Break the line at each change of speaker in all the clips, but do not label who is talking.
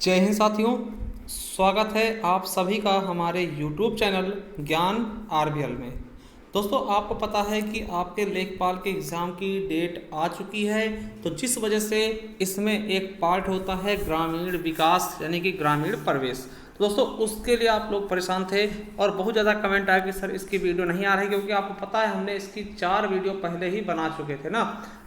जय हिंद साथियों, स्वागत है आप सभी का हमारे YouTube चैनल ज्ञान आरबीएल में। दोस्तों, आपको पता है कि आपके लेखपाल के एग्ज़ाम की डेट आ चुकी है, तो जिस वजह से इसमें एक पार्ट होता है ग्रामीण विकास यानी कि ग्रामीण प्रवेश। तो दोस्तों, उसके लिए आप लोग परेशान थे और बहुत ज़्यादा कमेंट आया कि सर इसकी वीडियो नहीं आ रही, क्योंकि आपको पता है हमने इसकी 4 वीडियो पहले ही बना चुके थे ना,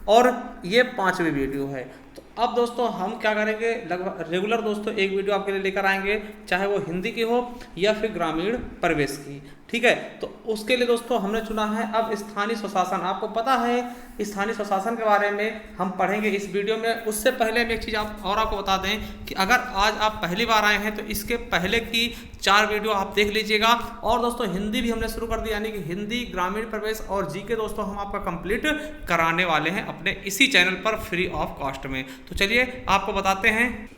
और ये 5वीं वीडियो है। तो अब दोस्तों हम क्या करेंगे, लगभग रेगुलर दोस्तों एक वीडियो आपके लिए लेकर आएंगे, चाहे वो हिंदी की हो या फिर ग्रामीण प्रवेश की। ठीक है, तो उसके लिए दोस्तों हमने चुना है अब स्थानीय स्वशासन। आपको पता है स्थानीय स्वशासन के बारे में हम पढ़ेंगे इस वीडियो में। उससे पहले हम एक चीज़ आपको बता दें कि अगर आज आप पहली बार आए हैं तो इसके पहले की 4 वीडियो आप देख लीजिएगा। और दोस्तों हिंदी भी हमने शुरू कर दी, यानी कि हिंदी, ग्रामीण प्रवेश और जीके दोस्तों हम आपका कंप्लीट कराने वाले हैं अपने इसी चैनल पर फ्री ऑफ कॉस्ट में। तो चलिए आपको बताते हैं।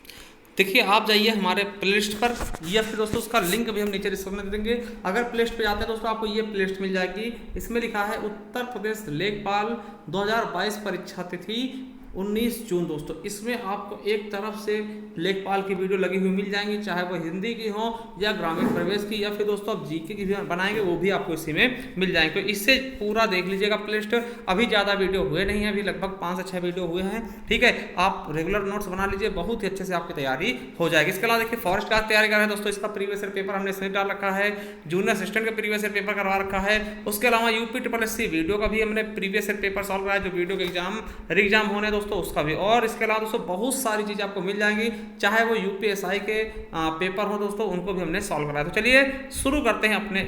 देखिए, आप जाइए हमारे प्लेलिस्ट पर, या फिर दोस्तों उसका लिंक भी हम नीचे डिस्क्रिप्शन में देंगे। अगर प्लेलिस्ट पे जाते हैं दोस्तों, आपको ये प्लेलिस्ट मिल जाएगी। इसमें लिखा है उत्तर प्रदेश लेखपाल 2022 परीक्षा तिथि 19 जून। दोस्तों इसमें आपको एक तरफ से लेखपाल की वीडियो लगी हुई मिल जाएंगी, चाहे वो हिंदी की हो या ग्रामीण प्रवेश की, या फिर दोस्तों आप जीके की भी बनाएंगे वो भी आपको इसी में मिल जाएंगे। तो इससे पूरा देख लीजिएगा प्लेलिस्ट। अभी ज़्यादा वीडियो हुए नहीं है, अभी लगभग 5 से 6 वीडियो हुए हैं। ठीक है, आप रेगुलर नोट्स बना लीजिए, बहुत ही अच्छे से आपकी तैयारी हो जाएगी। इसके अलावा देखिए फॉरेस्ट गार्ड तैयारी कर रहे हैं दोस्तों, इसका प्रीवियस ईयर पेपर हमने इसमें डाल रखा है। जूनियर असिस्टेंट का प्रीवियस ईयर पेपर करवा रखा है। उसके अलावा UPSSC वीडियो का भी हमने प्रीवियस ईयर पेपर सॉल्व कराया, जो वीडियो के एग्जाम होने दोस्तों उसका भी। और इसके अलावा दोस्तों बहुत सारी चीजें आपको मिल जाएंगी, चाहे वो UPSI के पेपर हो दोस्तों, उनको भी हमने सॉल्व कराया। तो चलिए शुरू करते हैं अपने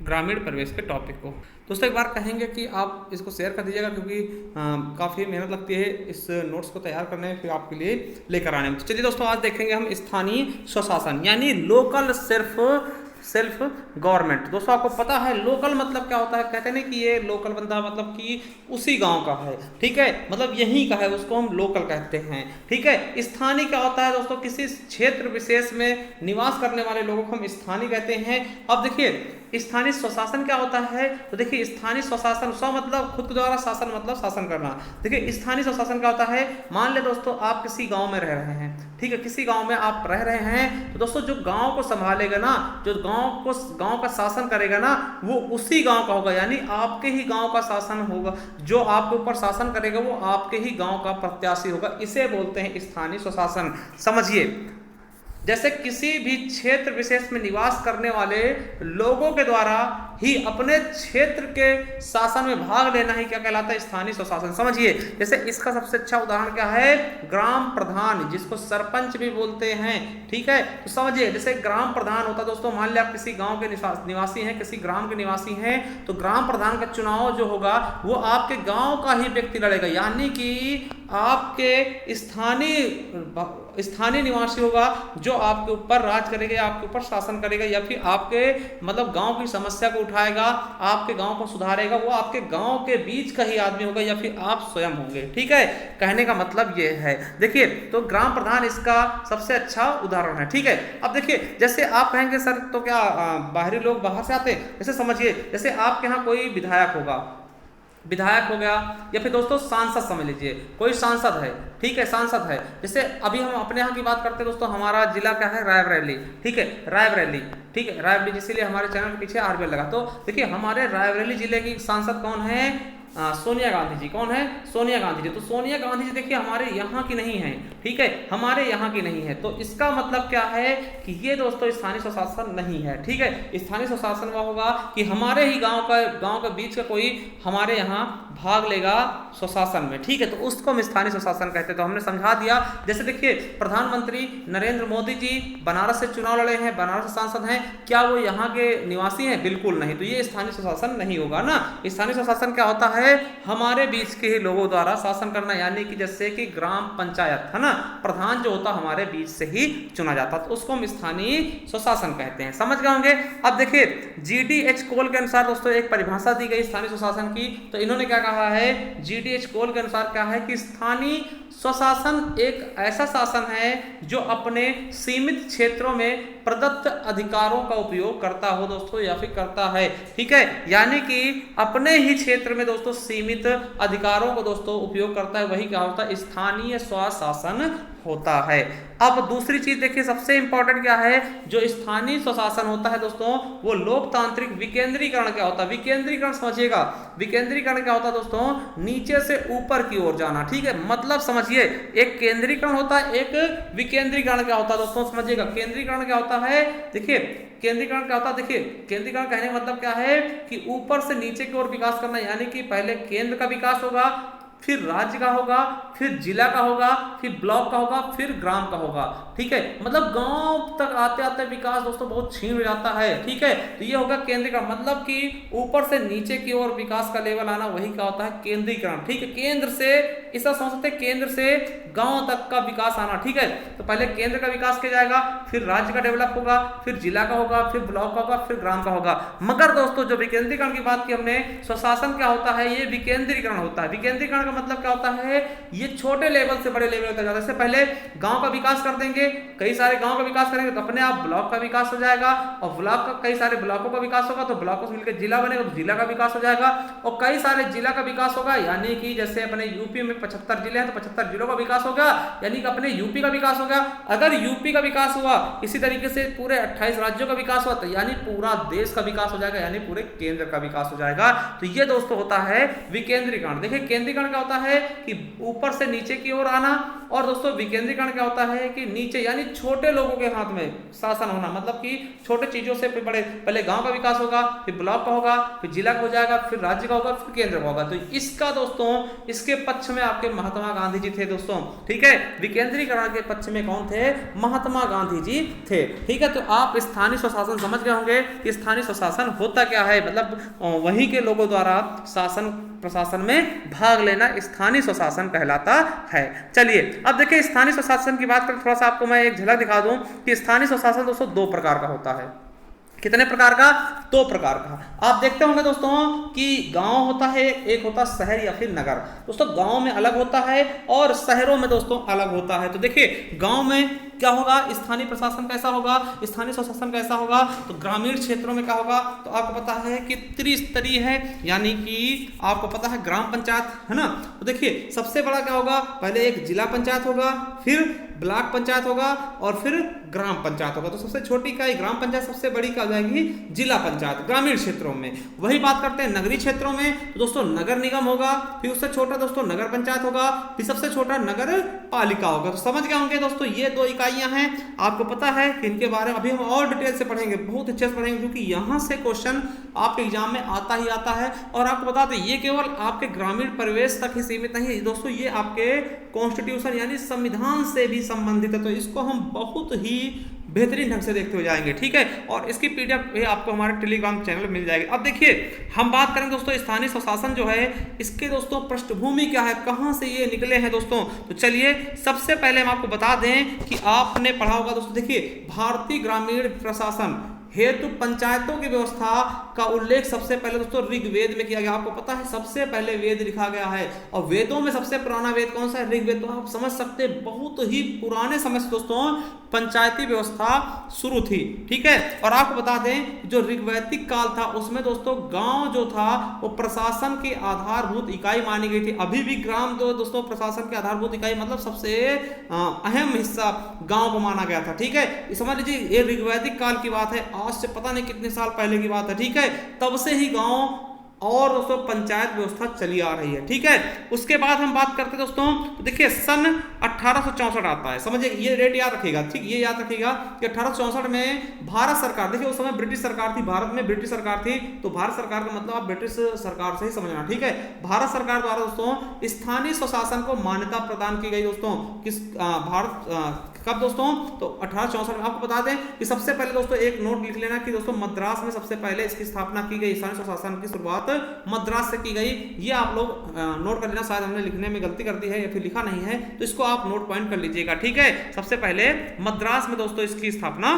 ग्रामीण प्रवेश के टॉपिक को। दोस्तों एक बार कहेंगे कि आप इसको शेयर कर दीजिएगा, क्योंकि काफ़ी मेहनत लगती है इस नोट्स को तैयार करने में, फिर आपके लिए लेकर आने में। तो चलिए दोस्तों आज देखेंगे हम स्थानीय स्वशासन यानी लोकल सेल्फ गवर्नमेंट। दोस्तों आपको पता है लोकल मतलब क्या होता है, कहते नहीं कि ये लोकल बंदा मतलब कि उसी गांव का है। ठीक है, मतलब यहीं का है, उसको हम लोकल कहते हैं। ठीक है, स्थानीय क्या होता है दोस्तों, किसी क्षेत्र विशेष में निवास करने वाले लोगों को हम स्थानीय कहते हैं। अब देखिए स्थानीय स्वशासन क्या होता है, तो देखिए स्थानीय स्वशासन स्व मतलब खुद द्वारा, शासन मतलब शासन करना। देखिए स्थानीय स्वशासन क्या होता है, मान ले दोस्तों आप किसी गांव में रह रहे हैं। ठीक है, किसी गांव में आप रह रहे हैं, तो दोस्तों जो गांव को संभालेगा ना, जो गांव का शासन करेगा ना, वो उसी गांव का होगा, यानी आपके ही गांव का शासन होगा। जो आपके ऊपर शासन करेगा वो आपके ही गांव का प्रत्याशी होगा। इसे बोलते हैं स्थानीय स्वशासन। समझिए, जैसे किसी भी क्षेत्र विशेष में निवास करने वाले लोगों के द्वारा ही अपने क्षेत्र के शासन में भाग लेना ही क्या कहलाता है, स्थानीय स्वशासन। समझिए, जैसे इसका सबसे अच्छा उदाहरण क्या है, ग्राम प्रधान, जिसको सरपंच भी बोलते हैं। ठीक है, तो समझिए जैसे ग्राम प्रधान होता है दोस्तों, मान लिया आप किसी गांव के निवासी हैं, किसी ग्राम के निवासी हैं, तो ग्राम प्रधान का चुनाव जो होगा वो आपके गांव का ही व्यक्ति लड़ेगा, यानी कि आपके स्थानीय निवासी होगा जो आपके ऊपर राज करेगा, आपके ऊपर शासन करेगा, या फिर आपके मतलब गांव की समस्या को उठाएगा, आपके गांव को सुधारेगा। वो आपके गांव के बीच का ही आदमी होगा, या फिर आप स्वयं होंगे। ठीक है, कहने का मतलब ये है। देखिए, तो ग्राम प्रधान इसका सबसे अच्छा उदाहरण है। ठीक है, अब देखिए जैसे आप कहेंगे सर तो क्या बाहरी लोग बाहर से आते हैं, जैसे समझिए जैसे आपके यहाँ कोई विधायक हो गया, या फिर दोस्तों सांसद समझ लीजिए, कोई सांसद है। ठीक है, सांसद है। जैसे अभी हम अपने यहाँ की बात करते हैं दोस्तों, हमारा जिला क्या है, रायबरेली। ठीक है, रायबरेली। ठीक है, रायबरेली, इसीलिए हमारे चैनल के पीछे आरबीएल लगा। तो देखिए हमारे रायबरेली जिले की सांसद कौन है, सोनिया गांधी जी। कौन है, सोनिया गांधी जी। तो सोनिया गांधी जी देखिए हमारे यहाँ की नहीं है। ठीक है, हमारे यहाँ की नहीं है, तो इसका मतलब क्या है कि ये दोस्तों स्थानीय स्वशासन नहीं है। ठीक है, स्थानीय स्वशासन वह होगा कि हमारे ही गांव के बीच का कोई हमारे यहाँ भाग लेगा स्वशासन में। ठीक है, तो उसको हम स्थानीय स्वशासन कहते हैं। तो हमने समझा दिया। जैसे देखिए प्रधानमंत्री नरेंद्र मोदी जी बनारस से चुनाव लड़े हैं, बनारस सांसद हैं, क्या वो यहाँ के निवासी हैं, बिल्कुल नहीं। तो ये स्थानीय स्वशासन नहीं होगा ना। स्थानीय स्वशासन क्या होता है, हमारे बीच के ही लोगों द्वारा शासन करना, यानी कि जैसे कि ग्राम पंचायत है ना, प्रधान जो होता हमारे बीच से ही चुना जाता, तो उसको हम स्थानीय स्वशासन कहते हैं। समझ गए होंगे। अब देखिए GDH कोल के अनुसार दोस्तों एक परिभाषा दी गई स्थानीय स्वशासन की। तो इन्होंने क्या कहा है, GDH कोल के अनुसार क्या है कि स्थानीय स्वशासन एक ऐसा शासन है जो अपने सीमित क्षेत्रों में प्रदत्त अधिकारों का उपयोग करता हो दोस्तों, या फिर करता है। ठीक है, यानी कि अपने ही क्षेत्र में दोस्तों सीमित अधिकारों को दोस्तों उपयोग करता है, वही क्या होता है, स्थानीय स्वशासन होता है। अब दूसरी चीज देखिए, सबसे इंपॉर्टेंट क्या है, जो स्थानीय स्वशासन होता है दोस्तों, वो लोकतांत्रिक विकेंद्रीकरण क्या होता है, विकेंद्रीकरण समझिएगा, विकेंद्रीकरण क्या होता है दोस्तों, नीचे से ऊपर की ओर जाना, ठीक है, मतलब समझिए, एक केंद्रीकरण होता है, एक विकेंद्रीकरण क्या होता है दोस्तों, समझिएगा, केंद्रीकरण क्या होता है, देखिए केंद्रीकरण क्या होता है, देखिए केंद्रीकरण कहने का मतलब क्या है कि ऊपर से नीचे की ओर विकास करना, यानी कि पहले केंद्र का विकास होगा, फिर राज्य का होगा, फिर जिला का होगा, फिर ब्लॉक का होगा, फिर ग्राम का होगा, ठीक है, मतलब गांव तक आते आते विकास दोस्तों बहुत छीन हो जाता है, ठीक है, तो ये होगा केंद्रीकरण, मतलब कि ऊपर से नीचे की ओर विकास का लेवल आना, वही क्या होता है, केंद्रीकरण, ठीक है, केंद्र से ऐसा समझ सकते हैं, केंद्र से गांव तक का विकास आना, ठीक है, तो पहले केंद्र का विकास किया जाएगा, फिर राज्य का डेवलप होगा, फिर जिला का होगा, फिर ब्लॉक का होगा, फिर ग्राम का होगा। मगर दोस्तों जो विकेंद्रीकरण की बात की हमने, स्वशासन क्या होता है, ये विकेंद्रीकरण होता है। विकेंद्रीकरण का मतलब क्या होता है, ये छोटे लेवल से बड़े लेवल तक जाता है। जैसे पहले गांव का विकास कर देंगे, कई सारे गांव का विकास करेंगे तो अपने आप ब्लॉक का विकास हो जाएगा, और ब्लॉक का कई सारे ब्लॉकों का विकास होगा तो ब्लॉकों से मिलकर जिला बनेगा तो जिला का विकास हो जाएगा, और कई सारे जिला का विकास होगा, यानी कि जैसे अपने यूपी में 75 जिले हैं तो 75 जिलों का विकास होगा, यानी कि अपने यूपी का विकास होगा। अगर यूपी का विकास हुआ, इसी तरीके से पूरे 28 राज्यों का विकास हुआ, तो यानी पूरा देश का विकास हो जाएगा, यानी पूरे केंद्र का विकास हो जाएगा। तो ये दोस्तों होता है विकेंद्रीकरण। देखिए केंद्रीकरण क्या होता है कि ऊपर से नीचे की ओर आना, और दोस्तों विकेंद्रीकरण क्या होता है कि नीचे यानी छोटे लोगों के हाथ में शासन होना, मतलब कि छोटे चीजों से फिर बड़े, पहले गांव का विकास होगा, फिर ब्लॉक का होगा, फिर जिला का हो जाएगा, फिर राज्य का होगा, फिर केंद्र का होगा। तो इसका दोस्तों, इसके पक्ष में आपके महात्मा गांधी जी थे दोस्तों, ठीक है, विकेंद्रीकरण के पक्ष में कौन थे, महात्मा गांधी जी थे, ठीक है। तो आप स्थानीय स्वशासन समझ गए होंगे कि स्थानीय स्वशासन होता क्या है, मतलब वही के लोगों द्वारा शासन प्रशासन में भाग लेना स्थानीय स्वशासन कहलाता है। चलिए अब देखिए स्थानीय स्वशासन की बात करें, थोड़ा सा आपको मैं एक झलक दिखा दूं कि स्थानीय स्वशासन दोस्तों दो प्रकार का होता है। कितने प्रकार का, दो प्रकार का। आप देखते होंगे दोस्तों कि गांव होता है, एक होता है शहर या फिर नगर। दोस्तों गांव में अलग होता है और शहरों में दोस्तों अलग होता है। तो देखिए गांव में क्या होगा, स्थानीय प्रशासन कैसा होगा, स्थानीय स्वशासन कैसा होगा, तो ग्रामीण क्षेत्रों में क्या होगा, तो आपको पता है कि त्रिस्तरीय है, यानी कि आपको पता है ग्राम पंचायत है ना। तो देखिए सबसे बड़ा क्या होगा, पहले एक जिला पंचायत होगा, फिर ब्लॉक पंचायत होगा, और फिर ग्राम पंचायत होगा। तो सबसे छोटी इकाई ग्राम पंचायत, सबसे बड़ी क्या हो जाएगी, जिला पंचायत, ग्रामीण क्षेत्रों में। वही बात करते हैं नगरीय क्षेत्रों में, तो दोस्तों नगर निगम होगा, फिर उससे छोटा दोस्तों नगर पंचायत होगा, फिर सबसे छोटा नगर पालिका होगा। तो समझ गए होंगे दोस्तों, ये दो इकाइयां हैं। आपको पता है कि इनके बारे में अभी हम और डिटेल से पढ़ेंगे, बहुत अच्छे से पढ़ेंगे, क्योंकि यहाँ से क्वेश्चन आपके एग्जाम में आता ही आता है। और आपको बता दें ये केवल आपके ग्रामीण परिवेश तक ही सीमित नहीं है दोस्तों, ये आपके कॉन्स्टिट्यूशन यानी संविधान से भी संबंधित है। तो इसको हम बहुत ही बेहतरीन ढंग से देखते हो जाएंगे, ठीक है। और इसकी पीडीएफ आपको हमारे टेलीग्राम चैनल में मिल जाएगी। अब देखिए हम बात करेंगे दोस्तों स्थानीय स्वशासन जो है, इसके दोस्तों पृष्ठभूमि क्या है, कहां से ये निकले हैं दोस्तों। तो चलिए सबसे पहले हम आपको बता दें कि आपने पढ़ा होगा दोस्तों, देखिए भारतीय ग्रामीण प्रशासन हेतु पंचायतों की व्यवस्था का उल्लेख सबसे पहले दोस्तों ऋग्वेद में किया गया। आपको पता है सबसे पहले वेद लिखा गया है, और वेदों में सबसे पुराना वेद कौन सा है, ऋग्वेद। तो आप समझ सकते हैं बहुत ही पुराने समय से दोस्तों पंचायती व्यवस्था शुरू थी, ठीक है। और आपको बता दें जो ऋग्वैदिक काल था उसमें दोस्तों गांव जो था वो प्रशासन की आधारभूत इकाई मानी गई थी। अभी भी ग्राम दोस्तों प्रशासन की आधारभूत इकाई मतलब सबसे अहम हिस्सा गांव को माना गया था, ठीक है। समझ लीजिए ये ऋग्वैदिक काल की बात है, आज से पता नहीं कितने साल पहले की बात है, ठीक है। तब से ही गांव और दोस्तों पंचायत व्यवस्था चली आ रही है, ठीक है। उसके बाद हम बात करते हैं दोस्तों, तो देखिए सन 1864 आता है, समझिए ये डेट याद रखिएगा, ठीक, ये याद रखिएगा कि 1864 में भारत सरकार, देखिए उस समय ब्रिटिश सरकार थी, भारत में ब्रिटिश सरकार थी, तो भारत सरकार का मतलब आप ब्रिटिश सरकार से ही समझना, ठीक है। भारत सरकार द्वारा दोस्तों स्थानीय स्वशासन को मान्यता प्रदान की गई दोस्तों, किस भारत कब दोस्तों, तो 1864 में। आपको बता दें कि सबसे पहले दोस्तों एक नोट लिख लेना कि दोस्तों मद्रास में सबसे पहले इसकी स्थापना की गई, स्थानीय स्वशासन की शुरुआत मद्रास से की गई। ये आप लोग नोट कर लेना, शायद हमने लिखने में गलती कर दी है या फिर लिखा नहीं है, तो इसको आप नोट पॉइंट कर लीजिएगा, ठीक है। सबसे पहले मद्रास में दोस्तों इसकी स्थापना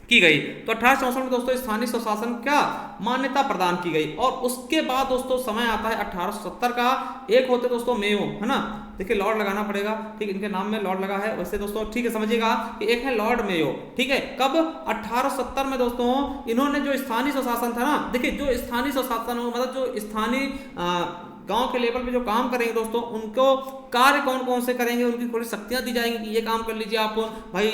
की गई। तो 1864 में दोस्तों स्थानीय स्वशासन क्या मान्यता प्रदान की गई। और उसके बाद दोस्तों समय आता है 1870 का। एक होते दोस्तों मेयो, है ना, देखिए लॉर्ड लगाना पड़ेगा, ठीक, इनके नाम में लॉर्ड लगा है वैसे दोस्तों, ठीक है, समझिएगा कि एक है लॉर्ड मेयो, ठीक है। कब, 1870 में दोस्तों इन्होंने जो स्थानीय स्वशासन था ना, देखिए जो स्थानीय स्वशासन मतलब जो स्थानीय गांव के लेवल पे जो काम करेंगे दोस्तों, उनको कार्य कौन कौन से करेंगे, उनकी थोड़ी शक्तियां दी जाएंगी कि ये काम कर लीजिए आप भाई,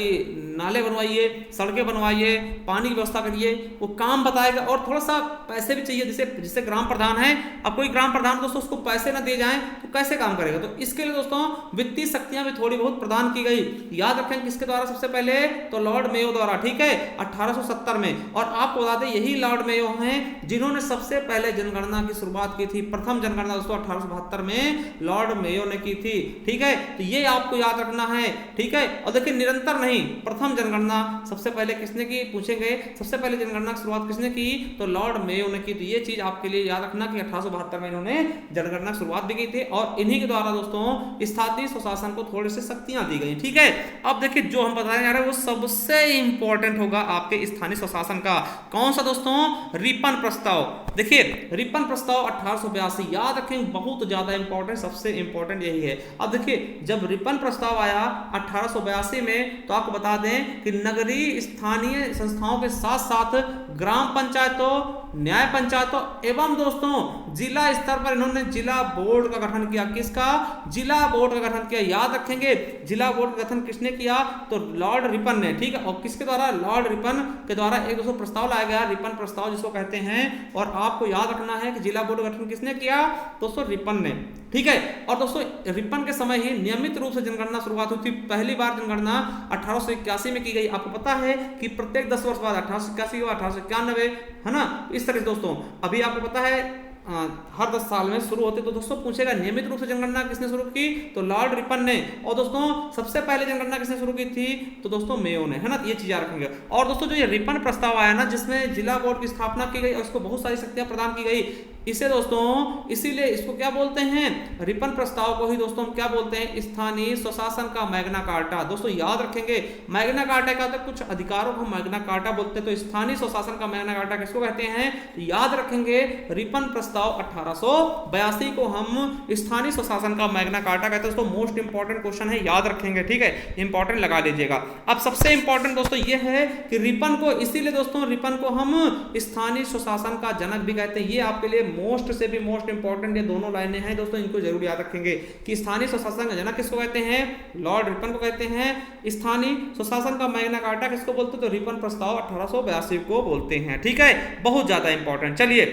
नाले बनवाइए, सड़कें बनवाइए, पानी की व्यवस्था करिए, वो काम बताएगा। और थोड़ा सा पैसे भी चाहिए, जिससे ग्राम प्रधान है, अब कोई ग्राम प्रधान दोस्तों उसको पैसे ना दिए जाएं तो कैसे काम करेगा, तो इसके लिए दोस्तों वित्तीय शक्तियां भी थोड़ी बहुत प्रदान की गई। याद रखें किसके द्वारा, सबसे पहले तो लॉर्ड मेयो द्वारा, ठीक है, 1870 में। और आपको बता दें यही लॉर्ड मेयो हैं जिन्होंने सबसे पहले जनगणना की शुरुआत की थी। प्रथम जनगणना दोस्तों 1872 में लॉर्ड मेयो ने की थी, ठीक है, तो ये आपको याद रखना है, ठीक है। और देखिए निरंतर नहीं, प्रथम जनगणना सबसे पहले किसने की, पूछेंगे सबसे पहले जनगणना की शुरुआत किसने की, तो लॉर्ड मेयो ने की। तो ये चीज आपके लिए याद रखना कि 1872 में इन्होंने जनगणना की शुरुआत भी की थी, और इन्हीं के द्वारा दोस्तों स्थानीय स्वशासन को थोड़ी सी शक्तियां दी गई, ठीक है। अब देखिए जो हम बताने जा रहे हैं वो सबसे इंपॉर्टेंट होगा आपके स्थानीय स्वशासन का। कौन सा दोस्तों, रिपन प्रस्ताव। देखिए रिपन प्रस्ताव 1882, याद रखें बहुत ज्यादा इंपॉर्टेंट, सबसे इंपॉर्टेंट यही है। अब देखिए जब रिपन प्रस्ताव आया 1882 में, तो आपको बता दें कि नगरीय स्थानीय संस्थाओं के साथ साथ ग्राम पंचायतों, न्याय पंचायतों एवं दोस्तों जिला स्तर पर इन्होंने जिला बोर्ड का गठन किया। किसका, जिला बोर्ड का गठन किया। याद रखेंगे जिला बोर्ड का गठन किसने किया, तो लॉर्ड रिपन ने, ठीक है। और किसके द्वारा, लॉर्ड रिपन के द्वारा एक दोस्तों प्रस्ताव लाया गया, रिपन प्रस्ताव जिसको कहते हैं। और आपको याद रखना है कि जिला बोर्ड का गठन किसने किया, दोस्तों रिपन ने, ठीक है। और दोस्तों रिपन के समय ही नियमित रूप से जनगणना शुरुआत हुई थी। पहली बार जनगणना 1881 में की गई। आपको पता है कि प्रत्येक 10 वर्ष बाद 1881 के बाद 1891, है ना, इस तरह से दोस्तों। अभी आपको पता है हर 10 साल में शुरू होते, तो दोस्तों पूछेगा नियमित रूप से जनगणना किसने शुरू की, तो लॉर्ड रिपन ने। और दोस्तों सबसे पहले जनगणना किसने शुरू की थी, तो दोस्तों मेयो ने, है ना, ये चीज याद रखेंगे। और दोस्तों जो ये रिपन प्रस्ताव आया ना, जिसमें जिला बोर्ड की स्थापना की गई और उसको बहुत सारी शक्तियां प्रदान की गई, इसे दोस्तों इसीलिए इसको क्या बोलते हैं, रिपन प्रस्ताव को ही दोस्तों हम क्या बोलते हैं, स्थानीय स्वशासन का मैग्ना कार्टा। दोस्तों याद रखेंगे मैग्ना कार्टा क्या होता है, कुछ अधिकारों को हम मैग्ना कार्टा बोलते हैं, तो स्थानीय स्वशासन का मैग्ना कार्टा किसको कहते हैं, याद रखेंगे रिपन प्रस्ताव 1882 को हम स्थानीय स्वशासन का मैग्ना कार्टा कहते हैं। दोस्तों मोस्ट इंपॉर्टेंट क्वेश्चन है, याद रखेंगे, ठीक है, इंपॉर्टेंट लगा लीजिएगा। अब सबसे इंपॉर्टेंट दोस्तों ये है कि रिपन को, इसीलिए दोस्तों रिपन को हम स्थानीय स्वशासन का जनक भी कहते हैं। ये आपके लिए मोस्ट से भी मोस्ट इंपॉर्टेंट ये दोनों लाइनें हैं दोस्तों, इनको जरूर याद रखेंगे कि स्थानीय स्वशासन का जनक किसको कहते हैं, लॉर्ड रिपन को कहते हैं। स्थानीय स्वशासन का मैग्ना कार्टा किसको बोलते हैं, तो रिपन प्रस्ताव 1882 को बोलते हैं, ठीक है, बहुत ज्यादा इंपॉर्टेंट। चलिए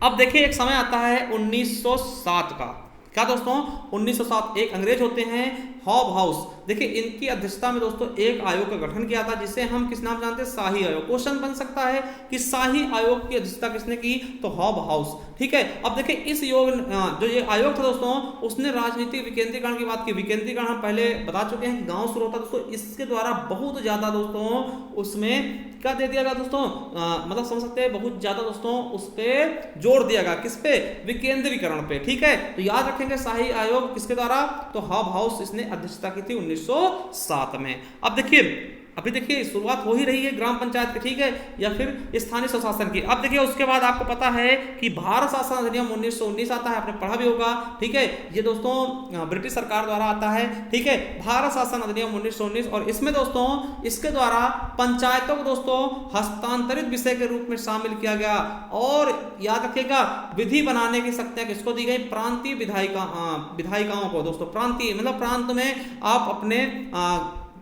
अब देखिए एक समय आता है 1907 का। क्या दोस्तों, 1907 एक अंग्रेज होते हैं हॉब हाउस। देखिए इनकी अध्यक्षता में दोस्तों एक आयोग का गठन किया था, जिसे हम किस नाम जानते हैं, शाही आयोग। क्वेश्चन बन सकता है कि शाही आयोग की अध्यक्षता किसने की, तो हॉब हाउस, ठीक है। अब देखिए इस योग जो ये आयोग था दोस्तों, उसने राजनीतिक विकेंद्रीकरण की बात की। विकेंद्रीकरण हम पहले बता चुके हैं कि गांव शुरू होता है दोस्तों, इसके द्वारा बहुत ज्यादा दोस्तों उसमें क्या दे दिया गया दोस्तों, मतलब समझ सकते हैं बहुत ज्यादा दोस्तों उस पर जोर दिया गया, किस पे, विकेंद्रीकरण पे, ठीक है। तो याद रखेंगे शाही आयोग किसके द्वारा, तो हॉब हाउस इसने अध्यक्षता की थी 1907 में। अब देखिए अभी देखिए शुरुआत हो ही रही है ग्राम पंचायत की, ठीक है, या फिर स्थानीय स्वशासन की। अब देखिए उसके बाद आपको पता है कि भारत शासन अधिनियम 1919 आता है, आपने पढ़ा भी होगा, ठीक है। ये दोस्तों ब्रिटिश सरकार द्वारा आता है, ठीक है, भारत शासन अधिनियम 1919। और इसमें दोस्तों इसके द्वारा पंचायतों को दोस्तों हस्तांतरित विषय के रूप में शामिल किया गया। और याद रखिएगा विधि बनाने की शक्तियां किसको दी गई, प्रांतीय विधायिकाओं को। दोस्तों प्रांतीय मतलब प्रांत में आप अपने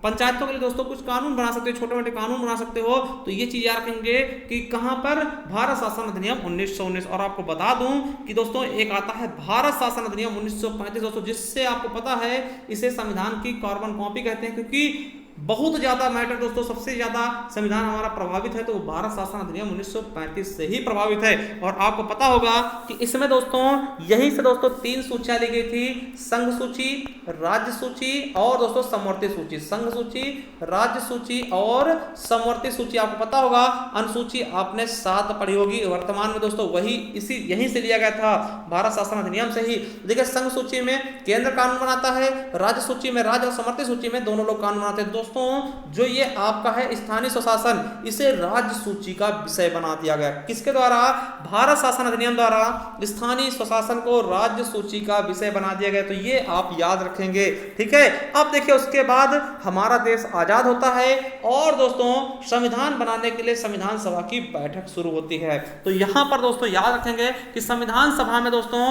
पंचायतों के लिए दोस्तों कुछ कानून बना सकते हो, छोटे मोटे कानून बना सकते हो। तो ये चीज याद रखेंगे कि कहां पर, भारत शासन अधिनियम 1919। और आपको बता दूं कि दोस्तों एक आता है भारत शासन अधिनियम 1935 दोस्तों, जिससे आपको पता है इसे संविधान की कार्बन कॉपी कहते हैं, क्योंकि बहुत ज्यादा मैटर दोस्तों, सबसे ज्यादा संविधान हमारा प्रभावित है तो भारत शासन अधिनियम 1935 से ही प्रभावित है। और आपको पता होगा कि इसमें दोस्तों यहीं से दोस्तों 3 सूचियां ली गई थी, संघ सूची, राज्य सूची और दोस्तों समवर्ती सूची। संघ सूची, राज्य सूची और समवर्ती सूची। आपको पता होगा अनुसूची आपने 7 पढ़ी होगी, वर्तमान में दोस्तों वही इसी यहीं से लिया गया था, भारत शासन अधिनियम से ही। देखिए संघ सूची में केंद्र कानून बनाता है, राज्य सूची में राज्य और समवर्ती सूची में दोनों लोग कानून बनाते हैं। दोस्तों जो ये आपका है स्थानीय स्वशासन, इसे राज्य सूची का विषय बना दिया गया। किसके द्वारा? भारत शासन अधिनियम द्वारा स्थानीय स्वशासन को राज्य सूची का विषय बना दिया गया। तो ये आप याद रखेंगे, ठीक है। अब देखिए उसके बाद हमारा देश आजाद होता है और दोस्तों संविधान बनाने के लिए संविधान सभा की बैठक शुरू होती है। तो यहां पर दोस्तों याद रखेंगे कि संविधान सभा में दोस्तों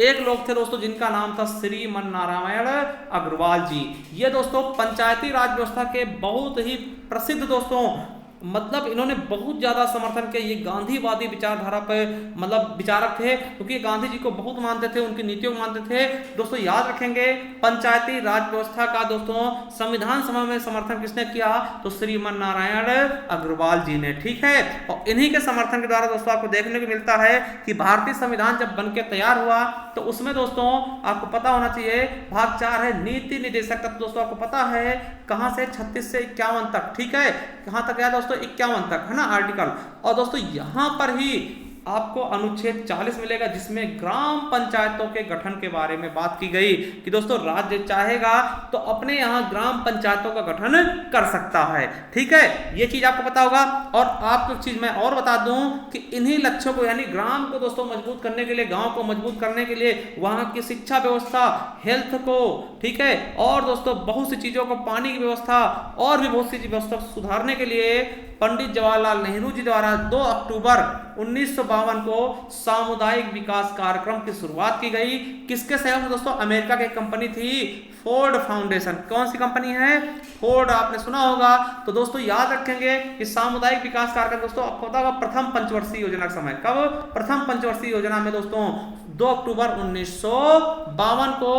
एक लोग थे दोस्तों जिनका नाम था श्रीमन नारायण अग्रवाल जी। ये दोस्तों पंचायती राज व्यवस्था के बहुत ही प्रसिद्ध दोस्तों मतलब इन्होंने बहुत ज्यादा समर्थन किया। ये गांधीवादी विचारधारा पे मतलब विचारक थे, क्योंकि गांधी जी को बहुत मानते थे, उनकी नीतियों को मानते थे। दोस्तों याद रखेंगे पंचायती राज व्यवस्था का दोस्तों संविधान सभा में समर्थन किसने किया? तो श्रीमन नारायण अग्रवाल जी ने, ठीक है। और इन्हीं के समर्थन के द्वारा दोस्तों आपको देखने को मिलता है कि भारतीय संविधान जब बनकर तैयार हुआ तो उसमें दोस्तों आपको पता होना चाहिए भाग 4 है नीति निदेशक तत्व। दोस्तों आपको पता है कहां से? 36 से 51 तक, ठीक है। कहां तक गया दोस्तों? 51 तक, है ना आर्टिकल। और दोस्तों यहां पर ही आपको अनुच्छेद 40 मिलेगा जिसमें ग्राम पंचायतों के गठन के बारे में बात की गई कि दोस्तों राज्य चाहेगा तो अपने यहाँ ग्राम पंचायतों का गठन कर सकता है, ठीक है। ये चीज आपको पता होगा। और आपको एक चीज मैं और बता दूं कि इन्हीं लक्ष्यों को यानी ग्राम को दोस्तों मजबूत करने के लिए, गांव को मजबूत करने के लिए, वहां की शिक्षा व्यवस्था, हेल्थ को, ठीक है, और दोस्तों बहुत सी चीजों को, पानी की व्यवस्था और भी बहुत सी व्यवस्था सुधारने के लिए पंडित जवाहरलाल नेहरू जी द्वारा 2 अक्टूबर 1952 को सामुदायिक विकास कार्यक्रम की शुरुआत की गई। किसके सहयोग से दोस्तों? अमेरिका की कंपनी थी फोर्ड फाउंडेशन। कौन सी कंपनी है? फोर्ड, आपने सुना होगा। तो दोस्तों याद रखेंगे कि सामुदायिक विकास कार्यक्रम दोस्तों आपको पता होगा प्रथम पंचवर्षीय योजना का समय कब? प्रथम पंचवर्षीय योजना में दोस्तों 2 अक्टूबर 1952 को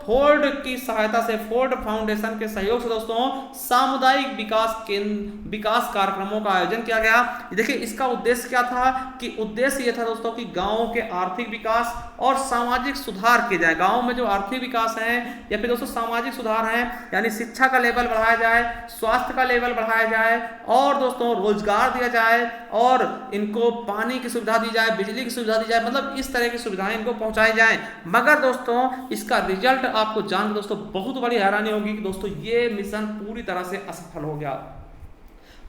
फोर्ड की सहायता से, फोर्ड फाउंडेशन के सहयोग से दोस्तों सामुदायिक विकास कार्यक्रमों का आयोजन किया गया। देखिए इसका उद्देश्य क्या था कि उद्देश्य यह था दोस्तों कि गांवों के आर्थिक विकास और सामाजिक सुधार किए जाए। गांव में जो आर्थिक विकास है या फिर दोस्तों सामाजिक सुधार है, यानी शिक्षा का लेवल बढ़ाया जाए, स्वास्थ्य का लेवल बढ़ाया जाए और दोस्तों रोजगार दिया जाए और इनको पानी की सुविधा दी जाए, बिजली की सुविधा दी जाए, मतलब इस तरह की सुविधाएं इनको पहुंचाई जाए। मगर दोस्तों इसका रिजल्ट आपको जानकर दोस्तों बहुत बड़ी हैरानी होगी कि दोस्तों ये मिशन पूरी तरह से असफल हो गया।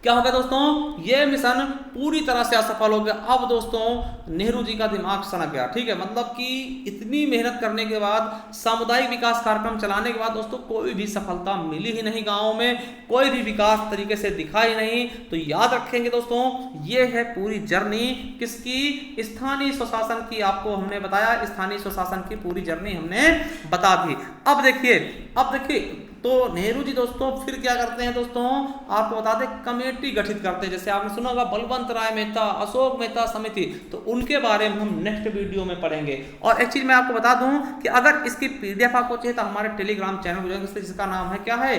क्या हो गया दोस्तों? ये मिशन पूरी तरह से असफल हो गया। अब दोस्तों नेहरू जी का दिमाग सनक गया, ठीक है। मतलब कि इतनी मेहनत करने के बाद, सामुदायिक विकास कार्यक्रम चलाने के बाद दोस्तों कोई भी सफलता मिली ही नहीं, गाँव में कोई भी विकास तरीके से दिखा ही नहीं। तो याद रखेंगे दोस्तों ये है पूरी जर्नी किसकी? स्थानीय स्वशासन की। आपको हमने बताया स्थानीय स्वशासन की पूरी जर्नी हमने बता दी। अब देखिए तो नेहरू जी दोस्तों फिर क्या करते हैं दोस्तों, आपको बता दें कमेटी गठित करते हैं। जैसे आपने सुना होगा बलवंत राय मेहता, अशोक मेहता समिति, तो उनके बारे में हम नेक्स्ट वीडियो में पढ़ेंगे। और एक चीज मैं आपको बता दूं कि अगर इसकी पीडीएफ आपको चाहिए तो हमारे टेलीग्राम चैनल को ज्वाइन करिए, जिसका नाम है क्या है,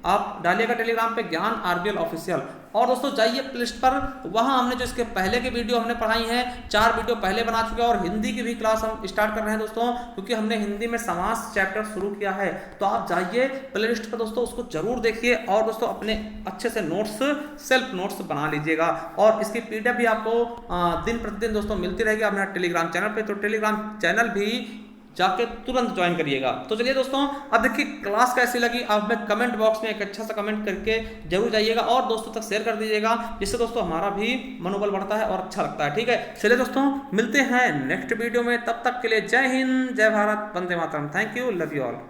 आप डालिएगा टेलीग्राम पे ज्ञान आरबीएल ऑफिशियल। और दोस्तों जाइए प्ले लिस्ट पर, वहां हमने जो इसके पहले के वीडियो हमने पढ़ाई हैं, 4 वीडियो पहले बना चुके हैं और हिंदी की भी क्लास हम स्टार्ट कर रहे हैं दोस्तों, क्योंकि हमने हिंदी में समास चैप्टर शुरू किया है। तो आप जाइए प्ले लिस्ट पर दोस्तों, उसको जरूर देखिए और दोस्तों अपने अच्छे से नोट्स, सेल्फ नोट्स बना लीजिएगा। और इसकी पीडीएफ भी आपको दिन प्रतिदिन दोस्तों मिलती रहेगी अपने टेलीग्राम चैनल पे। तो टेलीग्राम चैनल भी जाके तुरंत ज्वाइन करिएगा। तो चलिए दोस्तों अब देखिए क्लास कैसी लगी आप में कमेंट बॉक्स में एक अच्छा सा कमेंट करके जरूर जाइएगा और दोस्तों तक शेयर कर दीजिएगा, जिससे दोस्तों हमारा भी मनोबल बढ़ता है और अच्छा लगता है, ठीक है। चलिए दोस्तों मिलते हैं नेक्स्ट वीडियो में, तब तक के लिए जय हिंद, जय भारत, वंदे मातरम। Thank you, love you all.